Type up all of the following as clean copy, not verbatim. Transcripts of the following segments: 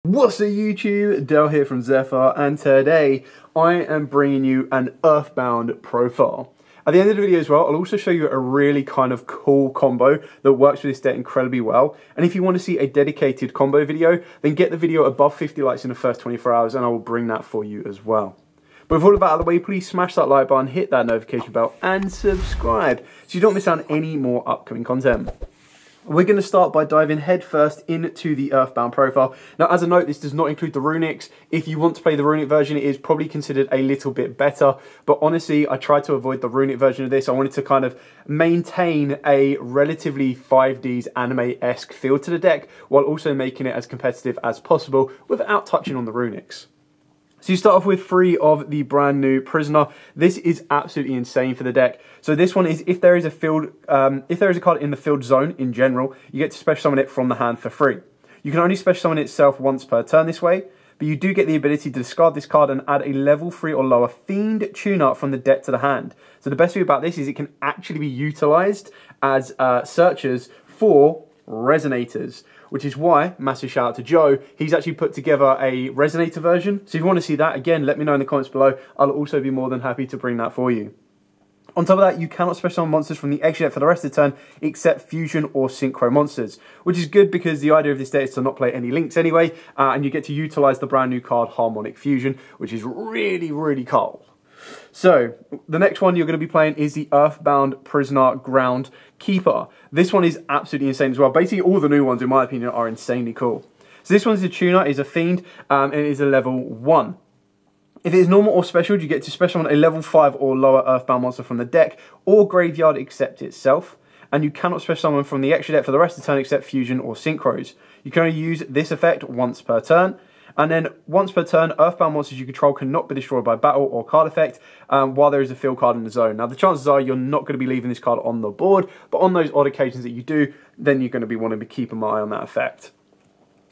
What's up YouTube, Del here from Zephyr, and today I am bringing you an Earthbound profile. At the end of the video as well, I'll also show you a really kind of cool combo that works with this deck incredibly well. And if you want to see a dedicated combo video, then get the video above 50 likes in the first 24 hours and I will bring that for you as well. But with all of that out of the way, please smash that like button, hit that notification bell and subscribe so you don't miss out on any more upcoming content. We're going to start by diving headfirst into the Earthbound profile. Now, as a note, this does not include the RUNICKs. If you want to play the RUNICK version, it is probably considered a little bit better. But honestly, I tried to avoid the RUNICK version of this. I wanted to kind of maintain a relatively 5Ds anime-esque feel to the deck, while also making it as competitive as possible without touching on the RUNICKs. So you start off with 3 of the brand new Prisoner. This is absolutely insane for the deck. So this one is if there is a card in the field zone in general, you get to special summon it from the hand for free. You can only special summon itself once per turn this way, but you do get the ability to discard this card and add a level 3 or lower Fiend tuner from the deck to the hand. So the best thing about this is it can actually be utilized as searchers for resonators, which is why, massive shout out to Joe, he's actually put together a resonator version. So if you want to see that, again, let me know in the comments below. I'll also be more than happy to bring that for you. On top of that, you cannot special summon monsters from the extra deck for the rest of the turn, except fusion or synchro monsters, which is good because the idea of this deck is to not play any links anyway, and you get to utilize the brand new card Harmonic Fusion, which is really, really cool. So, the next one you're going to be playing is the Earthbound Prisoner Groundkeeper. This one is absolutely insane as well. Basically, all the new ones, in my opinion, are insanely cool. So this one's a tuner, is a Fiend, and it is a level 1. If it is normal or special, you get to special summon a level 5 or lower Earthbound monster from the deck or graveyard except itself. And you cannot special summon from the extra deck for the rest of the turn except fusion or synchros. You can only use this effect once per turn. And then, once per turn, Earthbound monsters you control cannot be destroyed by battle or card effect while there is a field card in the zone. Now, the chances are you're not going to be leaving this card on the board, but on those odd occasions that you do, then you're going to be wanting to keep an eye on that effect.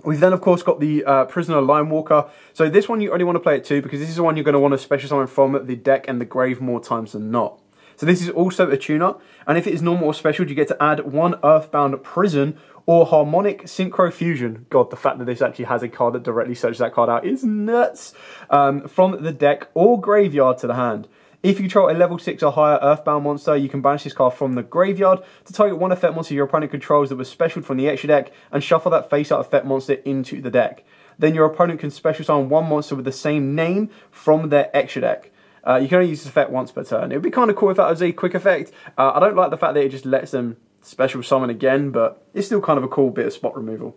We've then, of course, got the Prisoner Linewalker. So this one you only want to play it too, because this is the one you're going to want to special summon from the deck and the grave more times than not. So this is also a tuner, and if it is normal or special, you get to add 1 Earthbound Prison or Harmonic Synchro Fusion. God, the fact that this actually has a card that directly searches that card out is nuts. From the deck or graveyard to the hand. If you control a level 6 or higher Earthbound monster, you can banish this card from the graveyard to target 1 effect monster your opponent controls that was specialed from the extra deck and shuffle that face-out effect monster into the deck. Then your opponent can special summon 1 monster with the same name from their extra deck. You can only use this effect once per turn. It would be kind of cool if that was a quick effect. I don't like the fact that it just lets them special summon again, but it's still kind of a cool bit of spot removal.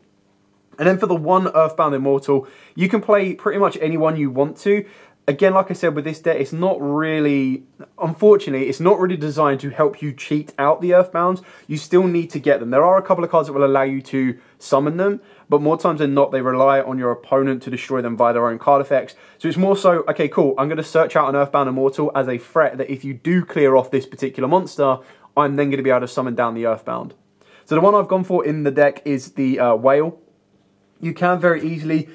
And then for the 1 Earthbound Immortal, you can play pretty much anyone you want to. Again, like I said, with this deck, it's not really, unfortunately, it's not really designed to help you cheat out the Earthbounds. You still need to get them. There are a couple of cards that will allow you to summon them, but more times than not, they rely on your opponent to destroy them via their own card effects. So it's more so, okay, cool, I'm going to search out an Earthbound Immortal as a threat that if you do clear off this particular monster, I'm then going to be able to summon down the Earthbound. So the one I've gone for in the deck is the Whale. You can very easily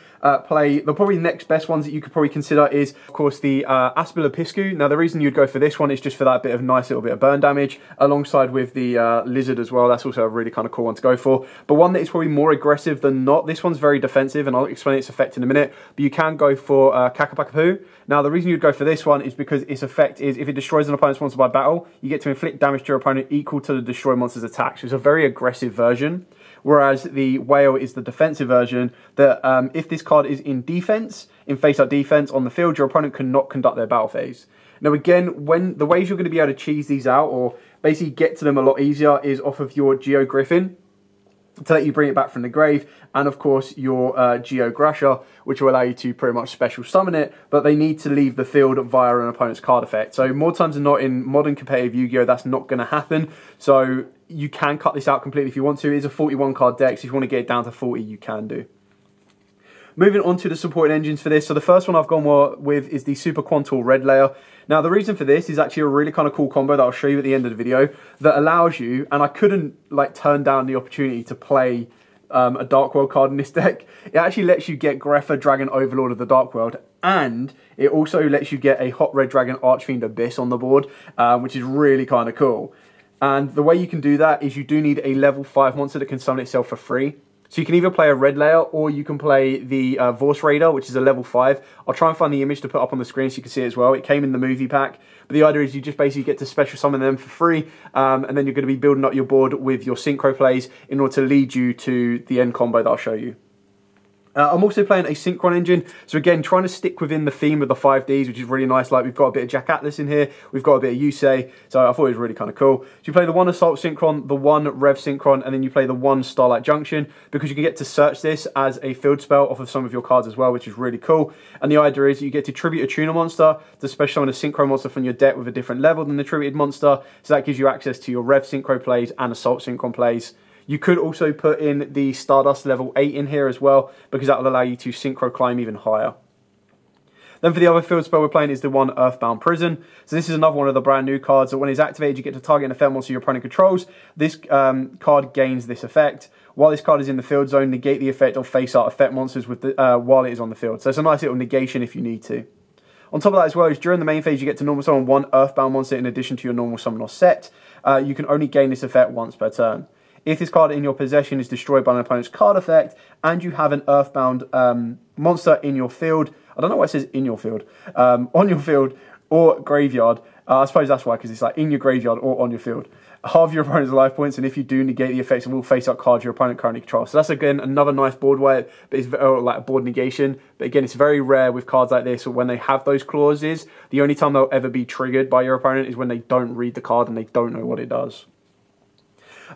play, the probably next best ones that you could probably consider is, of course, the Aspilapiscu. Now, the reason you'd go for this one is just for that bit of nice little bit of burn damage, alongside with the Lizard as well. That's also a really kind of cool one to go for. But one that is probably more aggressive than not. This one's very defensive, and I'll explain its effect in a minute. But you can go for Kakapakapu. Now, the reason you'd go for this one is because its effect is if it destroys an opponent's monster by battle, you get to inflict damage to your opponent equal to the destroyed monster's attack. So it's a very aggressive version. Whereas the Whale is the defensive version that if this card is in defense, in face-up defense on the field, your opponent cannot conduct their battle phase. Now again, when the ways you're going to be able to cheese these out or basically get to them a lot easier is off of your Yugioh Griffin to let you bring it back from the grave, and of course your Yugioh Grasher, which will allow you to pretty much special summon it, but they need to leave the field via an opponent's card effect. So more times than not in modern competitive Yu-Gi-Oh, that's not going to happen. So you can cut this out completely if you want to. It is a 41 card deck, so if you want to get it down to 40, you can do. Moving on to the supporting engines for this. So the first one I've gone with is the Super Quantal Red Layer. Now the reason for this is actually a really kind of cool combo that I'll show you at the end of the video that allows you, and I couldn't like turn down the opportunity to play a Dark World card in this deck. It actually lets you get Grepher, Dragon Overlord of the Dark World, and it also lets you get a Hot Red Dragon Archfiend Abyss on the board, which is really kind of cool. And the way you can do that is you do need a level 5 monster that can summon itself for free. So you can either play a red layer or you can play the Vorse Raider, which is a level 5. I'll try and find the image to put up on the screen so you can see it as well. It came in the movie pack. But the idea is you just basically get to special summon them for free, and then you're going to be building up your board with your synchro plays in order to lead you to the end combo that I'll show you. I'm also playing a Synchron engine, so again, trying to stick within the theme of the 5Ds, which is really nice. Like, we've got a bit of Jack Atlas in here, we've got a bit of Yusei, so I thought it was really kind of cool. So you play the 1 Assault Synchron, the 1 Rev Synchron, and then you play the 1 Starlight Junction, because you can get to search this as a field spell off of some of your cards as well, which is really cool. And the idea is you get to tribute a tuner monster to special summon a Synchro monster from your deck with a different level than the tributed monster, so that gives you access to your Rev Synchro plays and Assault Synchron plays. You could also put in the Stardust level 8 in here as well, because that will allow you to synchro climb even higher. Then for the other field spell we're playing is the 1 Earthbound Prison. So this is another one of the brand new cards that when it's activated you get to target an effect monster your opponent controls. This card gains this effect. While this card is in the field zone, negate the effect of face art effect monsters with the, while it is on the field. So it's a nice little negation if you need to. On top of that as well, is during the main phase you get to normal summon 1 Earthbound monster in addition to your normal summon or set. You can only gain this effect once per turn. If this card in your possession is destroyed by an opponent's card effect, and you have an Earthbound monster in your field, I don't know why it says in your field, on your field or graveyard, I suppose that's why, because it's like in your graveyard or on your field, halve your opponent's life points, and if you do, negate the effects of all face-up cards your opponent currently controls. So that's, again, another nice board wipe, but it's like a board negation. But again, it's very rare with cards like this, when they have those clauses, the only time they'll ever be triggered by your opponent is when they don't read the card and they don't know what it does.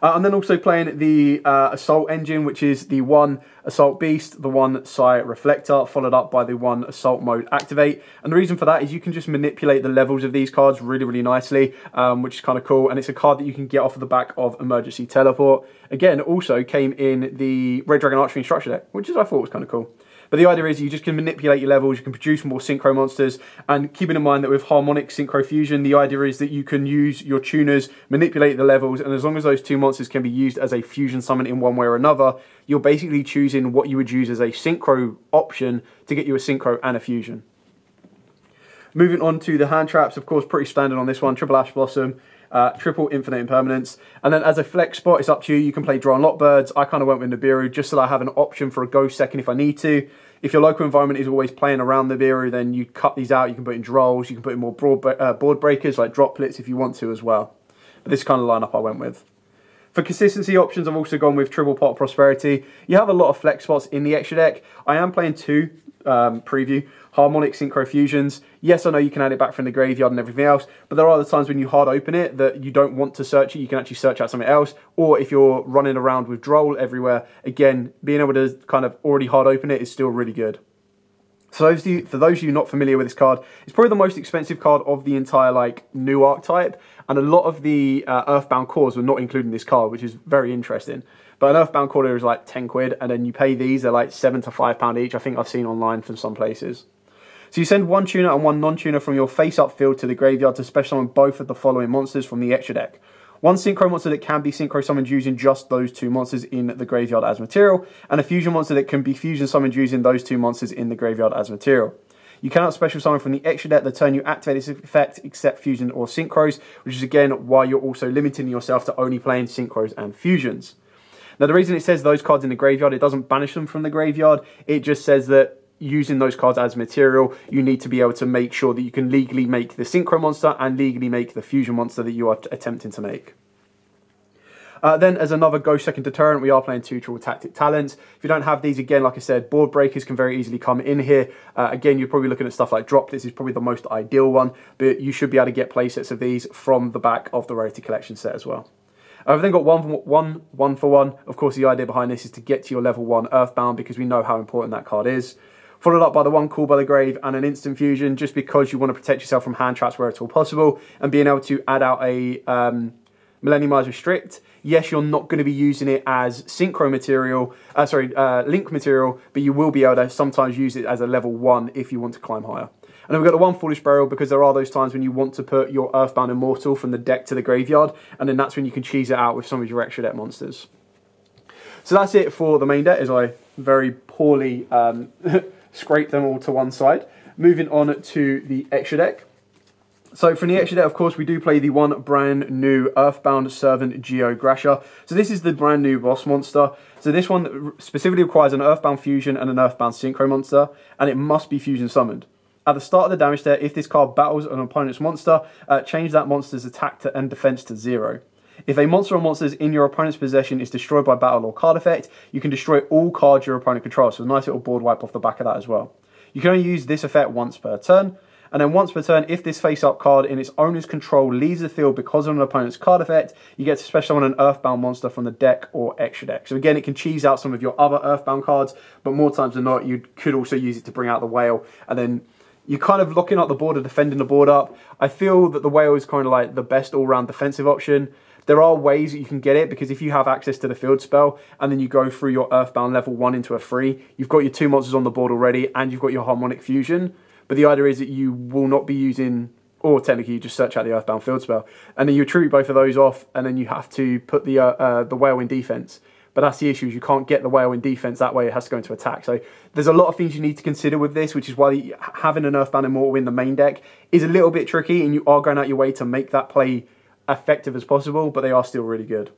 And then also playing the Assault engine, which is the 1 Assault Beast, the 1 Psi Reflector, followed up by the 1 Assault Mode Activate. And the reason for that is you can just manipulate the levels of these cards really, really nicely, which is kind of cool. And it's a card that you can get off of the back of Emergency Teleport. Again, also came in the Red Dragon Archery Instructor deck, which I thought was kind of cool. But the idea is you just can manipulate your levels, you can produce more synchro monsters, and keeping in mind that with harmonic synchro fusion, the idea is that you can use your tuners, manipulate the levels, and as long as those 2 monsters can be used as a fusion summon in one way or another, you're basically choosing what you would use as a synchro option to get you a synchro and a fusion. Moving on to the hand traps, of course, pretty standard on this one, triple Ash Blossom, triple Infinite Impermanence, and then as a flex spot, it's up to you. You can play Draw and Lock Birds. I kind of went with Nibiru just so that I have an option for a Ghost second if I need to. If your local environment is always playing around Nibiru, then you cut these out. You can put in Drolls, you can put in more board breakers like Droplets if you want to as well. But this kind of lineup I went with. For consistency options, I've also gone with Triple Pot of Prosperity. You have a lot of flex spots in the extra deck. I am playing 2 preview. Harmonic Synchro Fusions. Yes, I know you can add it back from the graveyard and everything else, but there are the times when you hard open it that you don't want to search it, you can actually search out something else, or if you're running around with Droll everywhere, again, being able to kind of already hard open it is still really good. So for those of you not familiar with this card, it's probably the most expensive card of the entire like new archetype, and a lot of the Earthbound cores were not including this card, which is very interesting. But an Earthbound core is like 10 quid, and then you pay these, they're like £7 to £5 each, I think I've seen online from some places. So you send 1 tuner and 1 non-tuner from your face-up field to the graveyard to special summon both of the following monsters from the extra deck. 1 synchro monster that can be synchro summoned using just those 2 monsters in the graveyard as material, and a fusion monster that can be fusion summoned using those 2 monsters in the graveyard as material. You cannot special summon from the extra deck the turn you activate this effect except fusion or synchros, which is again why you're also limiting yourself to only playing synchros and fusions. Now the reason it says those cards in the graveyard, it doesn't banish them from the graveyard, it just says that using those cards as material, you need to be able to make sure that you can legally make the synchro monster and legally make the fusion monster that you are attempting to make. Then as another Ghost second deterrent, we are playing 2 Triple Tactic Talents. If you don't have these, again, like I said, board breakers can very easily come in here. Again, you're probably looking at stuff like Droplets is probably the most ideal one, but you should be able to get playsets of these from the back of the Rarity Collection set as well. I've then got one for one. Of course, the idea behind this is to get to your level 1 Earthbound because we know how important that card is. Followed up by the 1 Call by the Grave and an instant fusion just because you want to protect yourself from hand traps where at all possible, and being able to add out a Millenniumize Restrict. Yes, you're not going to be using it as synchro material, link material, but you will be able to sometimes use it as a level 1 if you want to climb higher. And then we've got the 1 Foolish Burial because there are those times when you want to put your Earthbound Immortal from the deck to the graveyard, and then that's when you can cheese it out with some of your extra deck monsters. So that's it for the main deck, as I very poorly scrape them all to one side. Moving on to the extra deck. So from the extra deck, of course, we do play the one brand new Earthbound Servant Yugioh. So this is the brand new boss monster. So this one specifically requires an Earthbound Fusion and an Earthbound Synchro monster, and it must be Fusion summoned. At the start of the damage step, if this card battles an opponent's monster, change that monster's attack and defense to 0. If a monster or monsters in your opponent's possession is destroyed by battle or card effect, you can destroy all cards your opponent controls. So a nice little board wipe off the back of that as well. You can only use this effect once per turn. And then once per turn, if this face-up card in its owner's control leaves the field because of an opponent's card effect, you get to special summon an Earthbound monster from the deck or extra deck. So again, it can cheese out some of your other Earthbound cards, but more times than not, you could also use it to bring out the whale. And then you're kind of locking up the board or defending the board up. I feel that the whale is kind of like the best all-round defensive option. There are ways that you can get it, because if you have access to the field spell and then you go through your Earthbound level 1 into a 3, you've got your 2 monsters on the board already and you've got your Harmonic Fusion. But the idea is that you will not be using, or technically you just search out the Earthbound field spell, and then you attribute both of those off, and then you have to put the whale in defense. But that's the issue, is you can't get the whale in defense that way, it has to go into attack. So there's a lot of things you need to consider with this, which is why having an Earthbound Immortal in the main deck is a little bit tricky, and you are going out your way to make that play effective as possible, but they are still really good.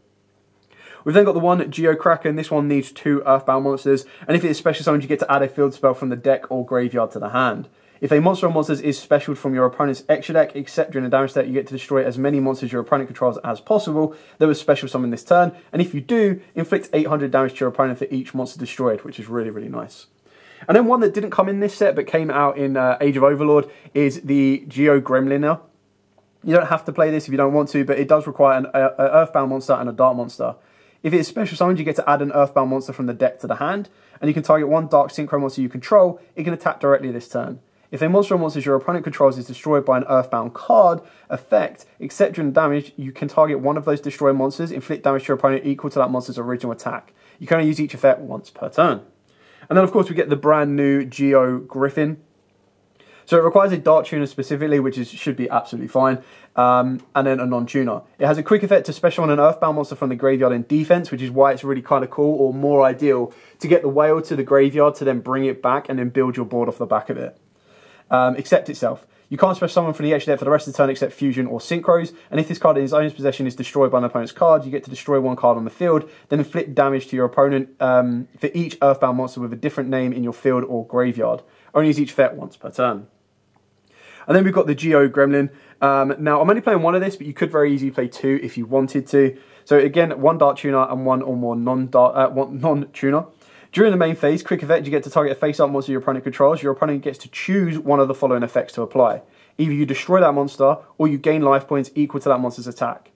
We've then got the one Yugioh Kraken. This one needs 2 Earthbound monsters, and if it is special summoned, you get to add a field spell from the deck or graveyard to the hand. If a monster or monsters is specialed from your opponent's extra deck, except during a damage step, you get to destroy as many monsters your opponent controls as possible that was special summoned this turn. And if you do, inflict 800 damage to your opponent for each monster destroyed, which is really, really nice. And then one that didn't come in this set, but came out in Age of Overlord, is the Yugioh Gremliner. You don't have to play this if you don't want to, but it does require an Earthbound monster and a Dark monster. If it is special summoned, you get to add an Earthbound monster from the deck to the hand, and you can target one Dark Synchro monster you control. It can attack directly this turn. If a monster or monsters your opponent controls is destroyed by an Earthbound card effect, except during damage, you can target one of those destroyed monsters, inflict damage to your opponent equal to that monster's original attack. You can only use each effect once per turn. And then of course we get the brand new Yugioh Griffin. So it requires a Dark Tuner specifically, which should be absolutely fine, and then a non-tuner. It has a quick effect to special on an Earthbound monster from the graveyard in defense, which is why it's really kind of cool, or more ideal, to get the whale to the graveyard to then bring it back and then build your board off the back of it. Except itself. You can't special summon from the extra deck for the rest of the turn except Fusion or Synchros, and if this card in its owner's possession is destroyed by an opponent's card, you get to destroy one card on the field, then inflict damage to your opponent for each Earthbound monster with a different name in your field or graveyard. Only use each effect once per turn. And then we've got the Yugioh Gremlin. Now, I'm only playing one of this, but you could very easily play 2 if you wanted to. So again, one Dark Tuner and one or more non-tuner. During the main phase, quick effect, you get to target a face-up monster your opponent controls. Your opponent gets to choose one of the following effects to apply. Either you destroy that monster, or you gain life points equal to that monster's attack.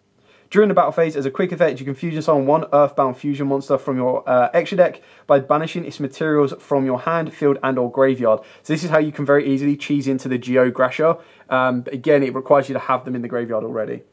During the battle phase, as a quick effect, you can fusion summon one Earthbound Fusion monster from your extra deck by banishing its materials from your hand, field, and or graveyard. So this is how you can very easily cheese into the Yugioh Grasher. But again, it requires you to have them in the graveyard already.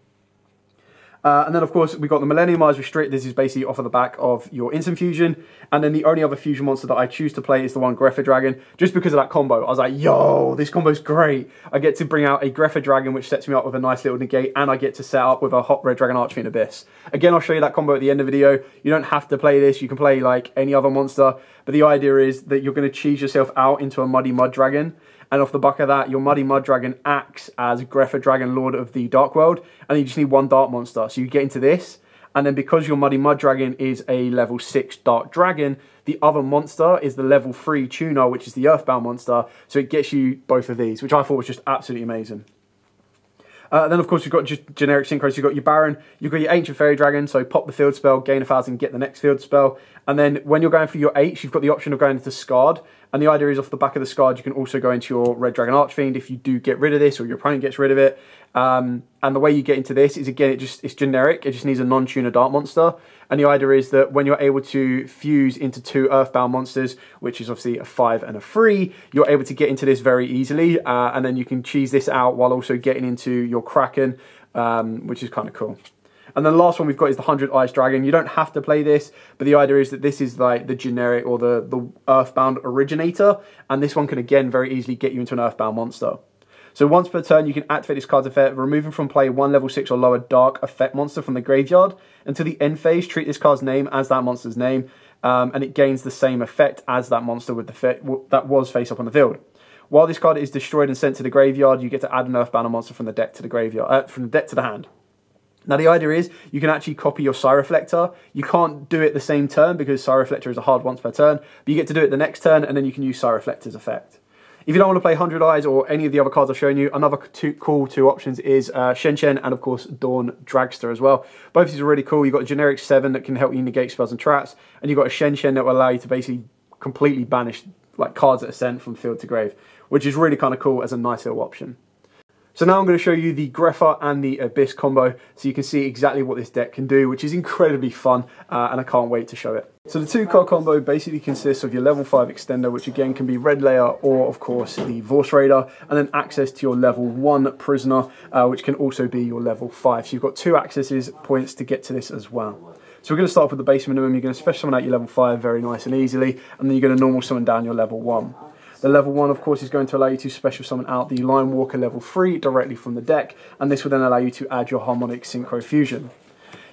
And then, of course, we've got the Millennium Eyes Restrict. This is basically off of the back of your Instant Fusion. And then the only other Fusion monster that I choose to play is the one Greffa Dragon, just because of that combo. I was like, yo, this combo's great. I get to bring out a Greffa Dragon, which sets me up with a nice little negate, and I get to set up with a Hot Red Dragon Archfiend Abyss. Again, I'll show you that combo at the end of the video. You don't have to play this. You can play, like, any other monster. But the idea is that you're going to cheese yourself out into a Muddy Mud Dragon. And off the back of that, your Muddy Mud Dragon acts as Greffa Dragon, Lord of the Dark World, and you just need one Dark monster. So you get into this, and then because your Muddy Mud Dragon is a level 6 Dark Dragon, the other monster is the level 3 Tuner, which is the Earthbound monster, so it gets you both of these, which I thought was just absolutely amazing. Then, of course, you've got just generic synchros. You've got your Baron, you've got your Ancient Fairy Dragon, so pop the field spell, gain 1,000, get the next field spell. And then when you're going for your H, you've got the option of going into Scarred. And the idea is off the back of the Scarred, you can also go into your Red Dragon Archfiend if you do get rid of this or your opponent gets rid of it. And the way you get into this is, again, it's generic. It just needs a non-tuner Dark monster. And the idea is that when you're able to fuse into 2 Earthbound monsters, which is obviously a 5 and a 3, you're able to get into this very easily. And then you can cheese this out while also getting into your Kraken, which is kind of cool. And then the last one we've got is the 100 Eyes Dragon. You don't have to play this, but the idea is that this is like the generic or the Earthbound originator. And this one can, again, very easily get you into an Earthbound monster. So once per turn, you can activate this card's effect, removing from play one level 6 or lower Dark effect monster from the graveyard. Until the end phase, treat this card's name as that monster's name, and it gains the same effect as that monster with the that was face up on the field. While this card is destroyed and sent to the graveyard, you get to add an Earthbound monster from the deck to the graveyard, from the deck to the hand. Now the idea is you can actually copy your Reflector. You can't do it the same turn because Reflector is a hard once per turn, but you get to do it the next turn and then you can use Reflector's effect. If you don't want to play 100 Eyes or any of the other cards I've shown you, another cool two options is Shen Shen and of course Dawn Dragster as well. Both of these are really cool. You've got a generic 7 that can help you negate spells and traps, and you've got a Shen Shen that will allow you to basically completely banish like cards that are sent from field to grave, which is really kind of cool as a nice little option. So now I'm going to show you the Grepher and the Abyss combo so you can see exactly what this deck can do, which is incredibly fun and I can't wait to show it. So the 2-card combo basically consists of your level 5 extender, which again can be Red Layer or of course the Vorse Raider, and then access to your level 1 Prisoner, which can also be your level 5. So you've got 2 accesses points to get to this as well. So we're going to start off with the base minimum. You're going to special summon out your level 5 very nice and easily, and then you're going to normal summon down your level 1. The level 1, of course, is going to allow you to special summon out the Line Walker level 3 directly from the deck, and this will then allow you to add your Harmonic Synchro Fusion.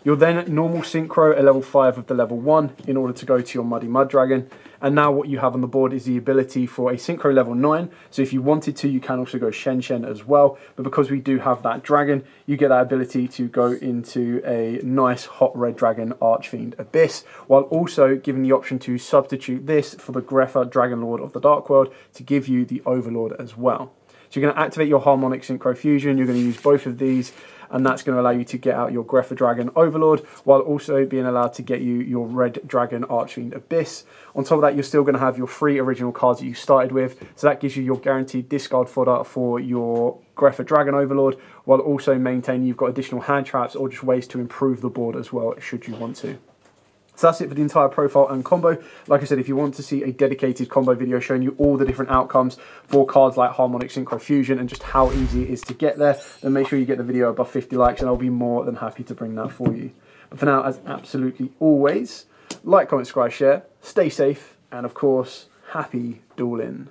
You'll then normal synchro a level 5 of the level 1 in order to go to your Muddy Mud Dragon. And now what you have on the board is the ability for a synchro level 9. So if you wanted to, you can also go Shen Shen as well. But because we do have that dragon, you get that ability to go into a nice hot red dragon Archfiend Abyss, while also giving the option to substitute this for the Grepher Dragon Lord of the Dark World to give you the Overlord as well. So you're going to activate your Harmonic Synchro Fusion, you're going to use both of these, and that's going to allow you to get out your Grepher Dragon Overlord, while also being allowed to get you your Red Dragon Archfiend Abyss. On top of that, you're still going to have your 3 original cards that you started with, so that gives you your guaranteed discard fodder for your Grepher Dragon Overlord, while also maintaining you've got additional hand traps or just ways to improve the board as well, should you want to. So that's it for the entire profile and combo. Like I said, if you want to see a dedicated combo video showing you all the different outcomes for cards like Harmonic Synchro Fusion and just how easy it is to get there, then make sure you get the video above 50 likes and I'll be more than happy to bring that for you. But for now, as absolutely always, like, comment, subscribe, share, stay safe, and of course, happy dueling.